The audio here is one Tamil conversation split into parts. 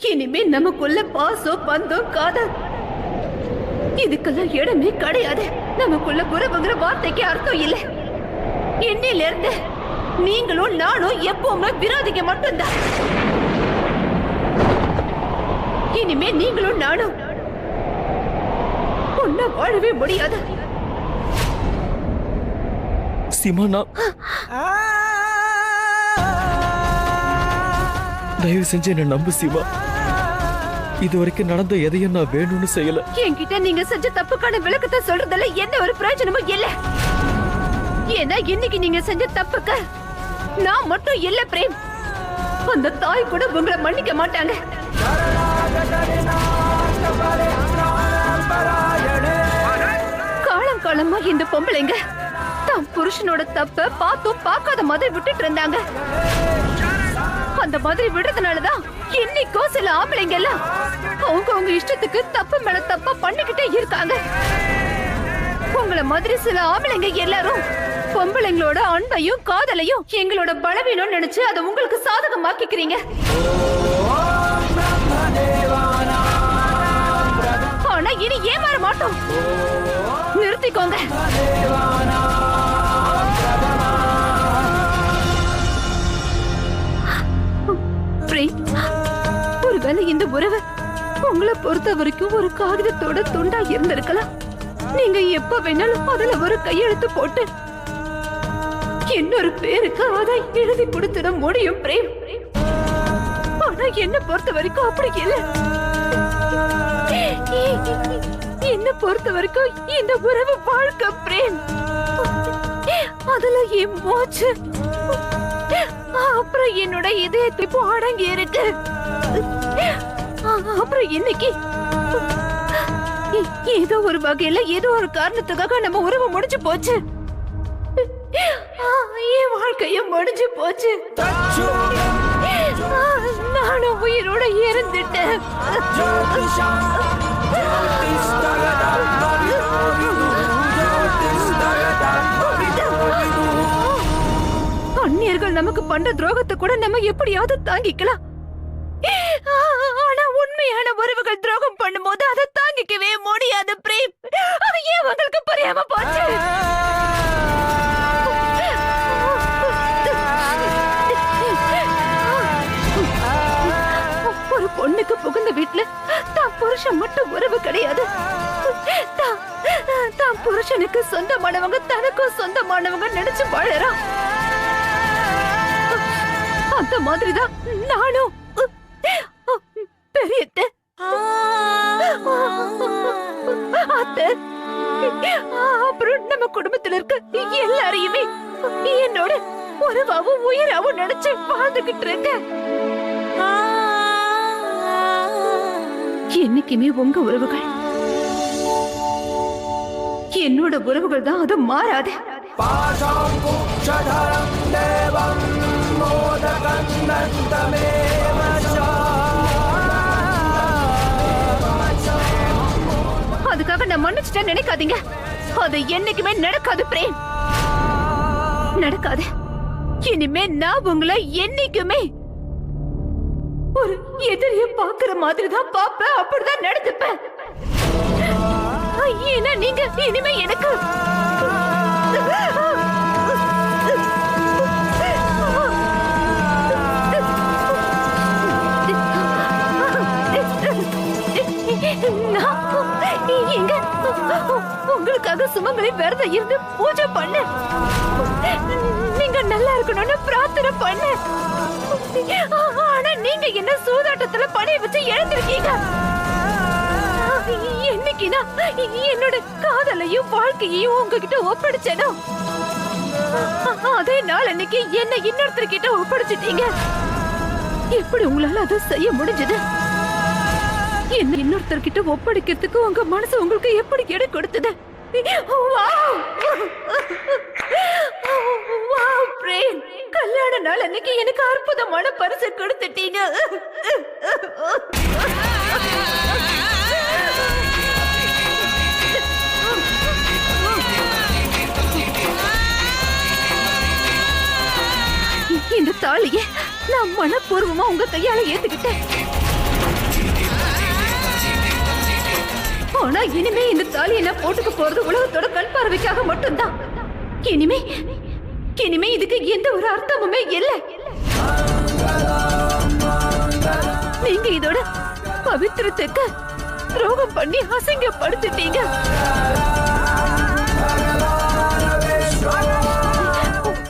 இனிமே நமக்குள்ள பாசம் பந்தம் காதல் இதுக்கெல்லாம் இடமே கிடையாது. நமக்குள்ள உறவுங்கிற வார்த்தைக்கு அர்த்தம் இல்லை. என்னையில இருந்து நீங்களும் நானும் எப்பவுமே விரோதிக்க மட்டும்தான். இனிமே நீங்களும் நானும் ஒன்னா வாழவே முடியாது. சீமா, தயவு செஞ்சு என்ன நம்பு சீமா. இதுவரைக்கும் நடந்த எதையும் நான் வேணும்னு செய்யல. என்கிட்ட நீங்க செஞ்ச தப்புக்கான விளக்கத்தை சொல்றதுல என்ன ஒரு பிரயோஜனமும் இல்ல. ஏன்னா இன்னைக்கு நீங்க செஞ்ச தப்புக்கு நான் மட்டும் இல்ல பிரேம், அந்த தாய் கூட உங்களை மன்னிக்க மாட்டாங்க. காலம் காலமா இந்த பொம்பளைங்க தான் புருஷனோட தப்ப பார்த்தும் பார்க்காத மாதிரி விட்டுட்டு இருந்தாங்க. அந்த மாதிரி விடுறதுனாலதான் இன்னைக்கும் சில ஆம்பளைங்க எல்லாம் அவங்க இஷ்டத்துக்கு தப்பு மேல தப்பா பண்ணிக்கிட்டே இருக்காங்க. உங்கள மாதிரி சில ஆம்பளைங்க எல்லாரும் பொம்பளைங்களோட அன்பையும் காதலையும் எங்களோட பலவீனம் நினைச்சு அதை உங்களுக்கு சாதகமாக்கிக்கிறீங்க. ஆனா இனி ஏமாற மாட்டோம். நிறுத்திக்கோங்க. ஒருவேளை இந்த உறவு உங்களை பொறுத்த வரைக்கும் ஒரு காகிதத்தோட துண்டா இருந்திருக்கலாம். நீங்க எப்ப வேணாலும் அதுல ஒரு கையெழுத்து போட்டு இன்னொரு பேருக்கு அதை எழுதி கொடுத்துட முடியும் பிரேம். ஆனா என்ன பொறுத்த வரைக்கும் அப்படி இல்லை. என்ன பொறுத்த வரைக்கும் இந்த உறவு வாழ்க்கை பிரேம். அதுல என் மூச்சு அப்புறம் என்னோட இதயத்தை இப்போ அடங்கி இருக்கு. அப்புறம் இன்னைக்கு ஏதோ ஒரு வகையில ஏதோ ஒரு காரணத்துக்காக நம்ம உறவு முடிஞ்சு போச்சு. என் வாழ்க்கையும் முடிஞ்சு போச்சு. நானும் உயிரோட இருந்துட்டேன். அந்நியர்கள் நமக்கு பண்ற துரோகத்தை கூட நம்ம எப்படியாவது தாங்கிக்கலாம். ஆனா உண்மையான உறவுகள் துரோகம் பண்ணும்போது அதை தாங்கிக்கவே முடியாது பிரேம். அது ஏன் உங்களுக்கு புரியாம போச்சு? ஒரு பொண்ணுக்கு புகுந்த வீட்டுல தான் புருஷன் மட்டும் உறவு கிடையாது. தான் புருஷனுக்கு சொந்தமானவங்க தனக்கும் சொந்தமானவங்க நினைச்சு வாழறான். அந்த மாதிரிதான் நானும் பெரியத்த அப்புறம் நம்ம குடும்பத்துல இருக்க எல்லாரையுமே என்னோட உறவாவும் உயிராவும் நினைச்சு வாழ்ந்துகிட்டு இருக்க. என்னைக்குமே உங்க உறவுகள் என்னோட உறவுகள் தான். அது மாறாது. அதுக்காக நான் மன்னிச்சுட்டேன் நினைக்காதீங்க. அது என்னைக்குமே நடக்காது பிரேம், நடக்காது. இனிமே நான் உங்களை என்னைக்குமே ஒரு எதிரிய பாக்குற மாதிரி தான் பாப்பேன், அப்படிதான் நடந்துப்பேன். ஏன்னா நீங்க இனிமே எனக்கு உங்களுக்காக சுமங்கலி விரதம் இருந்து பூஜை பண்ண, நீங்க நல்லா இருக்கணும்னு பிரார்த்தனை பண்ண. ஆனா நீங்க என்ன சூதாட்டத்துல பணைய வச்சு எழுந்திருக்கீங்க. என்னைக்கு நான் என்னோட காதலையும் வாழ்க்கையையும் உங்ககிட்ட ஒப்படைச்சேனோ அதே நாள் அன்னைக்கு என்ன இன்னொருத்தர்கிட்ட ஒப்படைச்சிட்டீங்க. எப்படி உங்களால அதை செய்ய முடிஞ்சது? என்ன இன்னொருத்தர்கிட்ட ஒப்படைக்கிறதுக்கு உங்க மனசு உங்களுக்கு எப்படி எடை கொடுத்தது? கல்யாண நாள் அன்னைக்கு எனக்கு அற்புதமான பரிசு கொடுத்துட்டீங்க. இந்த தாலியை நான் மனப்பூர்வமா உங்க கையால ஏத்துக்கிட்டேன். ஆனா இனிமே இந்த தாலியை நான் போட்டுக்க போறது உலகத்தோட கண் பார்வைக்காக மட்டும்தான். இனிமே இனிமே இதுக்கு எந்த ஒரு அர்த்தமுமே இல்ல. நீங்க இதோட பவித்திரத்துக்கு துரோகம் பண்ணி அசிங்கப்படுத்திட்டீங்க.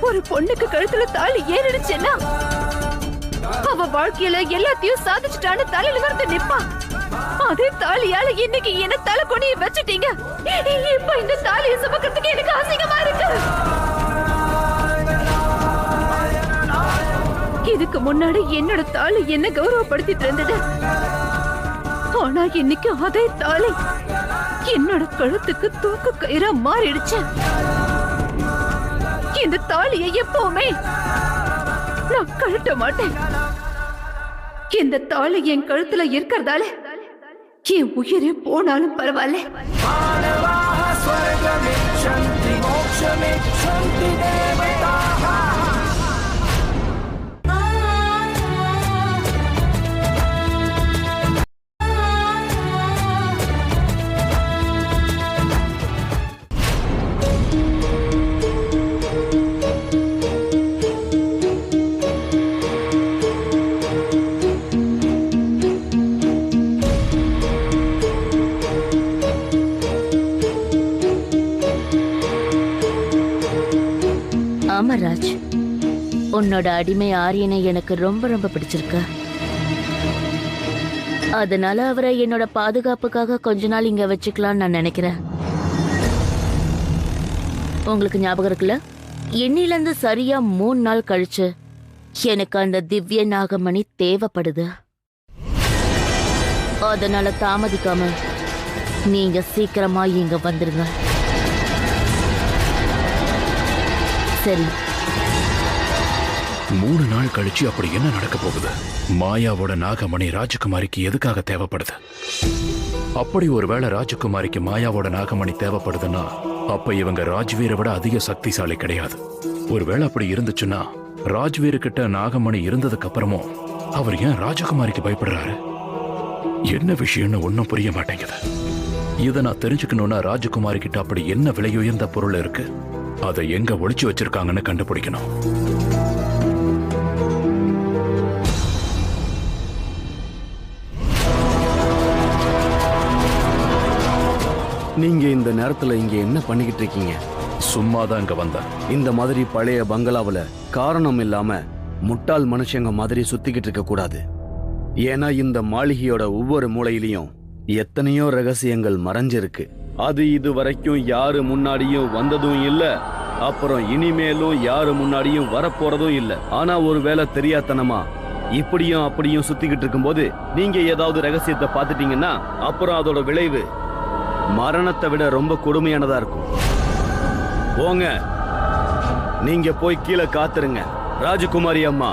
ஒரு பொண்ணுக்கு கழுத்துல தாலி ஏறிடுச்சுன்னா அவ வாழ்க்கையில எல்லாத்தையும் சாதிச்சுட்டான்னு தலையில வந்து நிப்பா. அதே தாலியால இன்னைக்கு என்ன தலை கொடி வச்சுட்டீங்க. இப்ப இந்த தாலியை சுமக்கிறதுக்கு எனக்கு அசிங்கமா இருக்கு. இதுக்கு முன்னாடி என்னோட தாலி என்ன கௌரவப்படுத்திட்டு இருந்தது. ஆனா இன்னைக்கு அதே தாலி என்னோட கழுத்துக்கு தூக்கு கயிறா மாறிடுச்சு. இந்த தாலியை எப்பவுமே நான் கழட்ட மாட்டேன். இந்த தாலி என் கழுத்துல இருக்கிறதால என் உயிரே போனாலும் பரவாயில்ல. ராஜ், உன்னோட அடிமை ஆரியனை எனக்கு ரொம்ப ரொம்ப பிடிச்சிருக்கு. அதனால அவரை என்னோட பாதுகாப்புக்காக கொஞ்ச நாள் இங்க வச்சுக்கலாம்னு நான் நினைக்கிறேன். உங்களுக்கு ஞாபகம் இருக்குல்ல, இன்னிலிருந்து சரியா 3 நாள் கழிச்சு எனக்கு அந்த திவ்ய நாகமணி தேவைப்படுது. அதனால தாமதிக்காம நீங்க சீக்கிரமா இங்க வந்துருங்க. சரி. 3 நாள் கழிச்சு அப்படி என்ன நடக்க போகுது? மாயாவோட நாகமணி ராஜகுமாரிக்கு எதுக்காக தேவைப்படுது? அப்படி ஒருவேளை ராஜகுமாரிக்கு மாயாவோட நாகமணி தேவைப்படுதுன்னா அப்ப இவங்க ராஜ்வீரை விட அதிக சக்திசாலி கிடையாது. ஒருவேளை அப்படி இருந்துச்சுன்னா ராஜ்வீர் கிட்ட நாகமணி இருந்ததுக்கு அப்புறமும் அவர் ஏன் ராஜகுமாரிக்கு பயப்படுறாரு? என்ன விஷயம்னு ஒன்னும் புரிய மாட்டேங்குது. இதை நான் தெரிஞ்சுக்கணும்னா ராஜகுமாரி கிட்ட அப்படி என்ன விலையுயர்ந்த பொருள் இருக்கு, அதை எங்க ஒளிச்சு வச்சிருக்காங்கன்னு கண்டுபிடிக்கணும். நீங்க இந்த நேரத்துல இங்க என்ன பண்ணிக்கிட்டு இருக்கீங்க? சும்மாதான் இங்க வந்தேன். இந்த மாதிரி பழைய பங்களாவுல காரணம் இல்லாம முட்டாள் மனுஷங்க மாதிரி சுத்திக்கிட்டு இருக்க கூடாது. ஏன்னா இந்த மாளிகையோட ஒவ்வொரு மூலையிலையும் எத்தனையோ ரகசியங்கள் மறைஞ்சிருக்கு. அது இது வரைக்கும் யாரு முன்னாடியும் வந்ததும் இல்ல, அப்புறம் இனிமேலும் யாரு முன்னாடியும் வரப்போறதும் இல்ல. ஆனா ஒருவேளை தெரியாதனமா இப்படியும் அப்படியும் சுத்திக்கிட்டு இருக்கும்போது நீங்க ஏதாவது ரகசியத்தை பார்த்துட்டீங்கன்னா அப்புறம் அதோட விளைவு மரணத்தை விட ரொம்ப கொடுமையானதா இருக்கும். போங்க, நீங்க போய் கீழே காத்துருங்க. ராஜகுமாரி அம்மா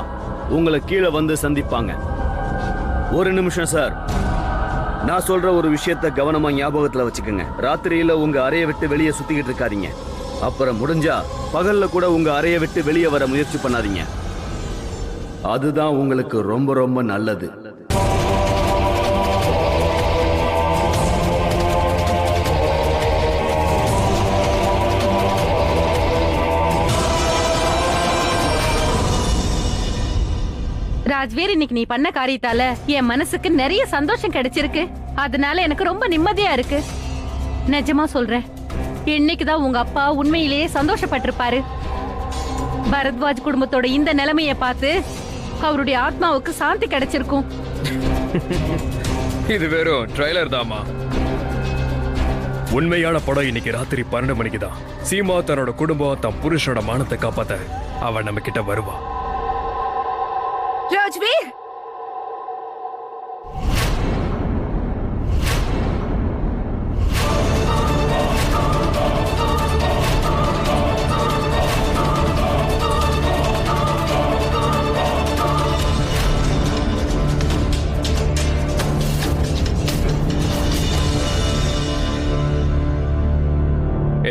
உங்களை கீழே வந்து சந்திப்பாங்க. ஒரு நிமிஷம் சார், நான் சொல்ற ஒரு விஷயத்த கவனமா ஞாபகத்துல வச்சுக்கோங்க. ராத்திரியில உங்க அறையை விட்டு வெளியே சுத்திக்கிட்டு இருக்காதீங்க. அப்புறம் முடிஞ்சா பகல்ல கூட உங்க அறையை விட்டு வெளியே வர முயற்சி பண்ணாதீங்க. அதுதான் உங்களுக்கு ரொம்ப ரொம்ப நல்லது. ராஜ்வீர், இன்னைக்கு நீ பண்ண காரியத்தால என் மனசுக்கு நிறைய சந்தோஷம் கிடைச்சிருக்கு. அதனால எனக்கு ரொம்ப நிம்மதியா இருக்கு. நிஜமா சொல்றேன், இன்னைக்குதான் உங்க அப்பா உண்மையிலேயே சந்தோஷப்பட்டிருப்பாரு. பரத்வாஜ் குடும்பத்தோட இந்த நிலைமைய பார்த்து அவருடைய ஆத்மாவுக்கு சாந்தி கிடைச்சிருக்கும். இது வெறும் ட்ரைலர் தாமா. உண்மையான படம் இன்னைக்கு ராத்திரி 12 மணிக்கு தான். சீமா தன்னோட குடும்பம் தன் புருஷனோட மானத்தை காப்பாத்த அவன் நம்ம கிட்ட வருவா. ராஜ்வீர்,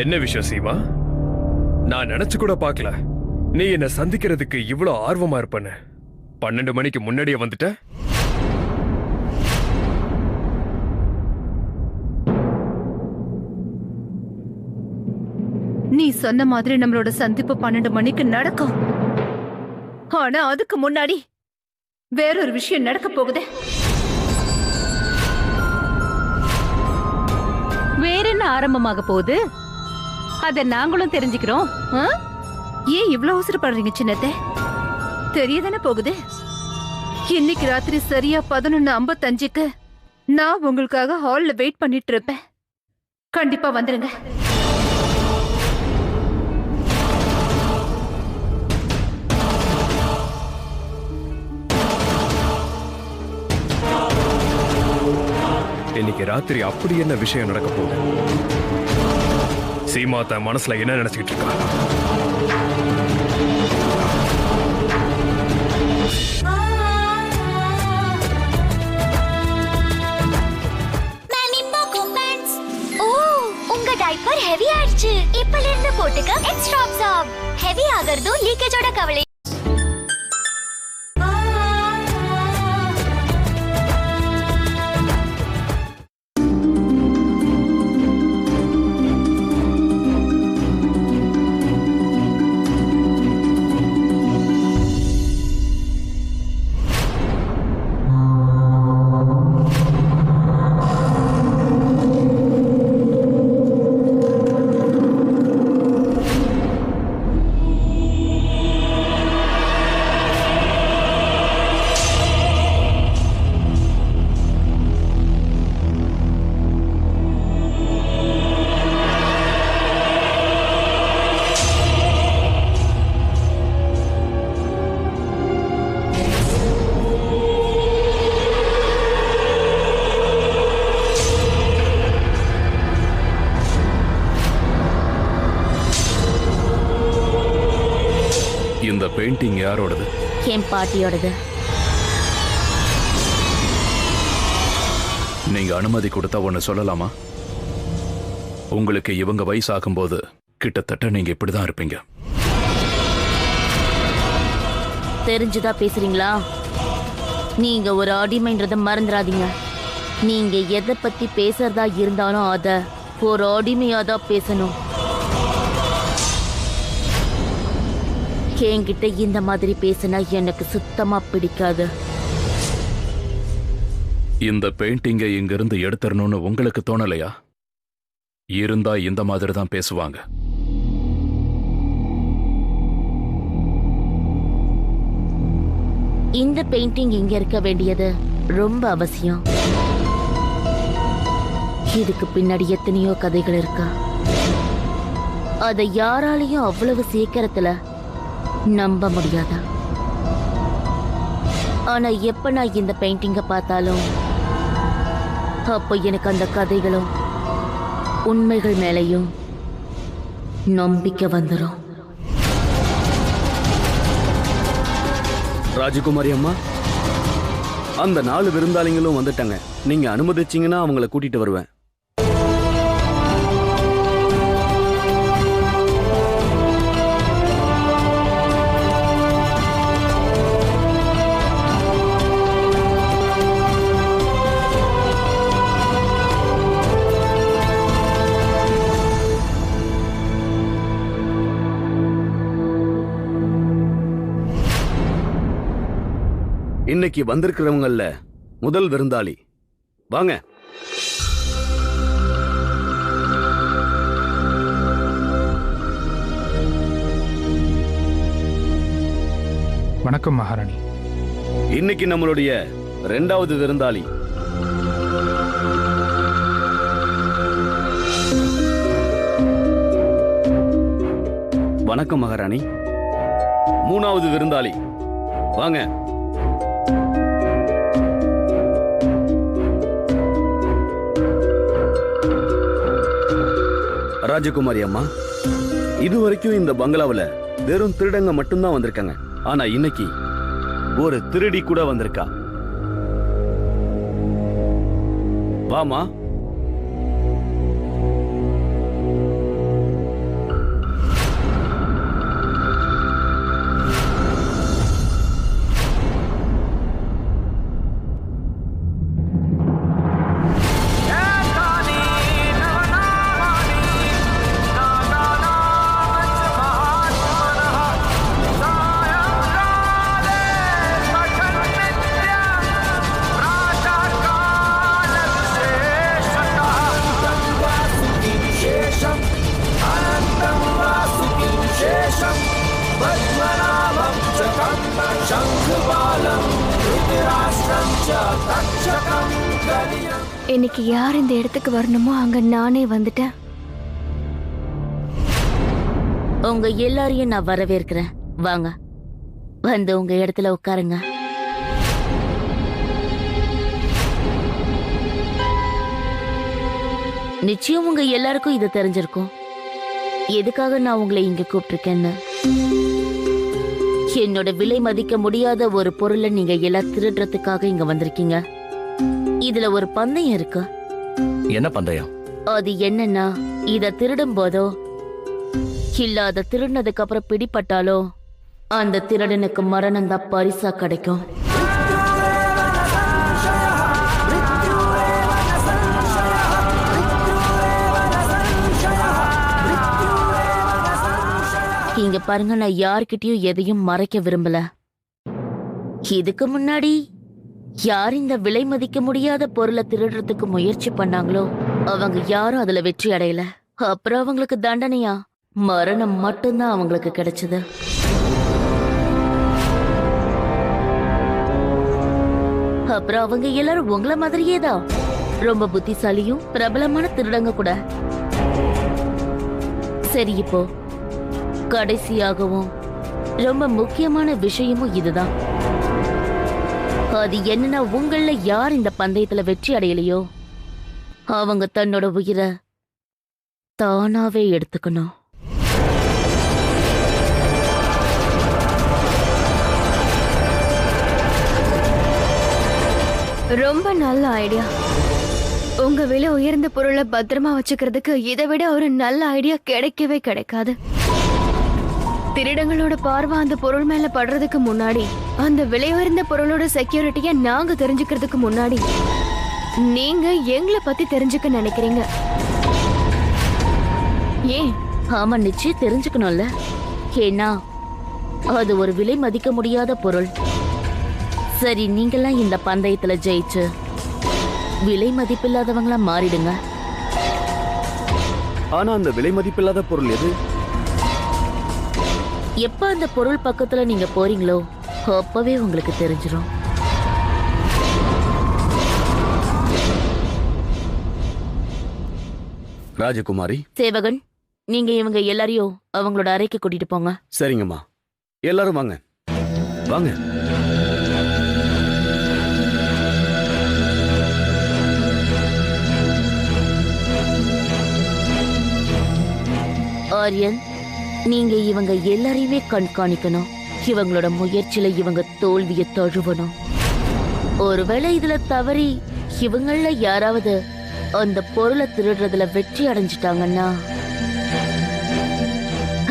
என்ன விஷயம் சீமா? நான் நினைச்சு கூட பார்க்கல நீ என்ன சந்திக்கிறதுக்கு இவ்வளவு ஆர்வமா இருப்பன்னு. 12 மணிக்கு முன்னாடியே வந்துட்ட. சொன்ன மாதிரி நம்மளோட சந்திப்பு 12 மணிக்கு நடக்கும். ஆனா அதுக்கு முன்னாடி வேறொரு விஷயம் நடக்க போகுது. வேற என்ன ஆரம்பமாக போகுது? அத நாங்களும் தெரிஞ்சுக்கிறோம். ஏன் இவ்வளவு அவசரப்படுறீங்க சின்னத்தை? தெரியதானே போகுது. இன்னைக்கு ராத்திரி சரியா 11:55க்கு நான் உங்களுக்காக ஹால்ல வெயிட் பண்ணிட்டு இருப்பேன். கண்டிப்பா வந்துருங்க. இன்னைக்கு ராத்திரி அப்படி என்ன விஷயம் நடக்க போகுது? சீமா தன் மனசுல என்ன நினைச்சுக்கிட்டு இருக்கா? டைப்பர் ஹெவி ஆயிடுச்சு. இப்பல இருந்து போட்டுக்க எக்ஸ்ட்ரா அப்சார்ப். ஹெவி ஆகிறதும் லீக்கேஜோட கவலை. இந்த பெயிண்டிங் யாரோடது? என் பாட்டியோடது. நீங்க அனுமதி கொடுத்தா ஒன்னு சொல்லலாமா? உங்களுக்கு இவங்க வயசாகும் போது கிட்டத்தட்ட நீங்க இப்படிதான் இருப்பீங்க. தெரிஞ்சுதா பேசுறீங்களா? நீங்க ஒரு அடிமைன்றத மறந்துடாதீங்க. நீங்க எதை பத்தி பேசுறதா இருந்தாலும் அத ஒரு அடிமையாதான் பேசணும். என்கிட்ட இந்த மாதிரி பேசினா எனக்கு சுத்தமா பிடிக்காது. இந்த பெயிண்டிங்கை இங்கிருந்து எடுத்துறணும்னு உங்களுக்கு தோணலையா? இருந்தா இந்த மாதிரி தான் பேசுவாங்க. இந்த பெயிண்டிங் இங்க இருக்க வேண்டியது ரொம்ப அவசியம். இதுக்கு பின்னாடி எத்தனையோ கதைகள் இருக்கா. அதை யாராலையும் அவ்வளவு சீக்கிரத்துல நம்ப முடியாதா? ஆனா எப்ப நான் இந்த பெயிண்டிங்க பார்த்தாலும் அப்போ எனக்கு அந்த கதைகளும் உண்மைகள் மேலையும் நம்பிக்கை வந்துடும். ராஜகுமாரி அம்மா, அந்த 4 விருந்தாளிங்களும் வந்துட்டாங்க. நீங்க அனுமதிச்சீங்கன்னா அவங்கள கூட்டிட்டு வருவேன். இன்னைக்கு வந்திருக்கிறவங்கல்ல முதல் விருந்தாளி வாங்க. வணக்கம் மகாராணி. இன்னைக்கு நம்மளுடைய 2வது விருந்தாளி வணக்கம் மகாராணி. 3வது விருந்தாளி வாங்க. ராஜகுமாரி அம்மா, இதுவரைக்கும் இந்த பங்களாவுல வெறும் திருடங்க மட்டும்தான் வந்திருக்காங்க. ஆனா இன்னைக்கு ஒரு திருடி கூட வந்திருக்கா. வாமா. இன்னைக்கு யார் இந்த இடத்துக்கு வரணுமோ அங்க நானே வந்துட்டேன். உங்க எல்லாரையும் நான் வரவேற்கிறேன். வாங்க, வந்து உங்க இடத்துல உட்காருங்க. நிச்சயம் உங்க எல்லாருக்கும் இது தெரிஞ்சிருக்கும், எதுக்காக நான் உங்களை இங்க கூப்பிட்டிருக்கேன்னு. என்னோட விலை மதிக்க முடியாத ஒரு பொருளை நீங்க எல்லாம் திருடுறதுக்காக இங்க வந்திருக்கீங்க. இதுல ஒரு பந்தயம் இருக்கு. என்ன பந்தயம்? அது என்னன்னா, இத திருடும் போதோ இல்ல அத திருடினதுக்கு அப்புறம் பிடிபட்டாலோ அந்த திருடனுக்கு மரணம் தான் பரிசா கிடைக்கும். இங்க பாருங்க, நான் யார்கிட்டயும் எதையும் மறைக்க விரும்பல. இதுக்கு முன்னாடி யார் இந்த விலை மதிக்க முடியாத பொருளை திருடுறதுக்கு முயற்சி பண்ணாங்களோ அவங்க யாரும் அதுல வெற்றி அடையல. அப்புறம் அவங்களுக்கு தண்டனையா மரணம் மட்டும்தான் அவங்களுக்கு கிடைச்சது. அப்புறம் அவங்க எல்லாரும் உங்கள மாதிரியே தான் ரொம்ப புத்திசாலியும் பிரபலமான திருடங்க கூட. சரி, இப்போ கடைசியாகவும் ரொம்ப முக்கியமான விஷயமும் இதுதான். அது என்னன்னா, உங்கள யார் இந்த பந்தயத்துல வெற்றி அடையலையோ அவங்க தன்னோட உயிரை தானாவே எடுத்துக்கணும். ரொம்ப நல்ல ஐடியா. உங்க விலை உயர்ந்த பொருளை பத்திரமா வச்சுக்கிறதுக்கு இதை விட ஒரு நல்ல ஐடியா கிடைக்கவே கிடைக்காது. திருடங்களோட பார்வை அந்த பொருள் மேல படுறதுக்கு முன்னாடி, அந்த விலை உயர்ந்த பொருளோட செக்யூரிட்டிய நாங்க தெரிஞ்சுக்கிறதுக்கு முன்னாடி நீங்க எங்களை பத்தி தெரிஞ்சுக்க நினைக்கிறீங்க. ஏன்? ஆமா, நிச்சயம் தெரிஞ்சுக்கணும்ல. ஏன்னா அது ஒரு விலை மதிக்க முடியாத பொருள். சரி, நீங்கெல்லாம் இந்த பந்தயத்துல ஜெயிச்சு விலை மதிப்பில்லாதவங்களா மாறிடுங்க. ஆனா அந்த விலை மதிப்பில்லாத பொருள் எது? எப்ப அந்த பொருள் பக்கத்துல நீங்க போறீங்களோ அப்பவே உங்களுக்கு தெரிஞ்சிடும். ராஜகுமாரி, சேவகன், நீங்க இவங்க எல்லாரையும் அவங்களோட அறைக்கு கூட்டிட்டு போங்க. சரிங்கம்மா. எல்லாரும் வாங்க வாங்க. ஆரியன், நீங்க இவங்க எல்லாரையுமே கண்காணிக்கணும். இவங்களோட முயற்சியில இவங்க தோல்வியை தழுவணும். ஒருவேளை இதுல தவறி இவங்கள யாராவது அந்த பொருளை திருடுறதுல வெற்றி அடைஞ்சிட்டாங்கன்னா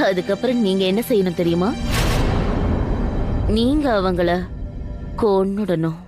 அதுக்கப்புறம் நீங்க என்ன செய்யணும் தெரியுமா? நீங்க அவங்கள கொன்னுடணும்.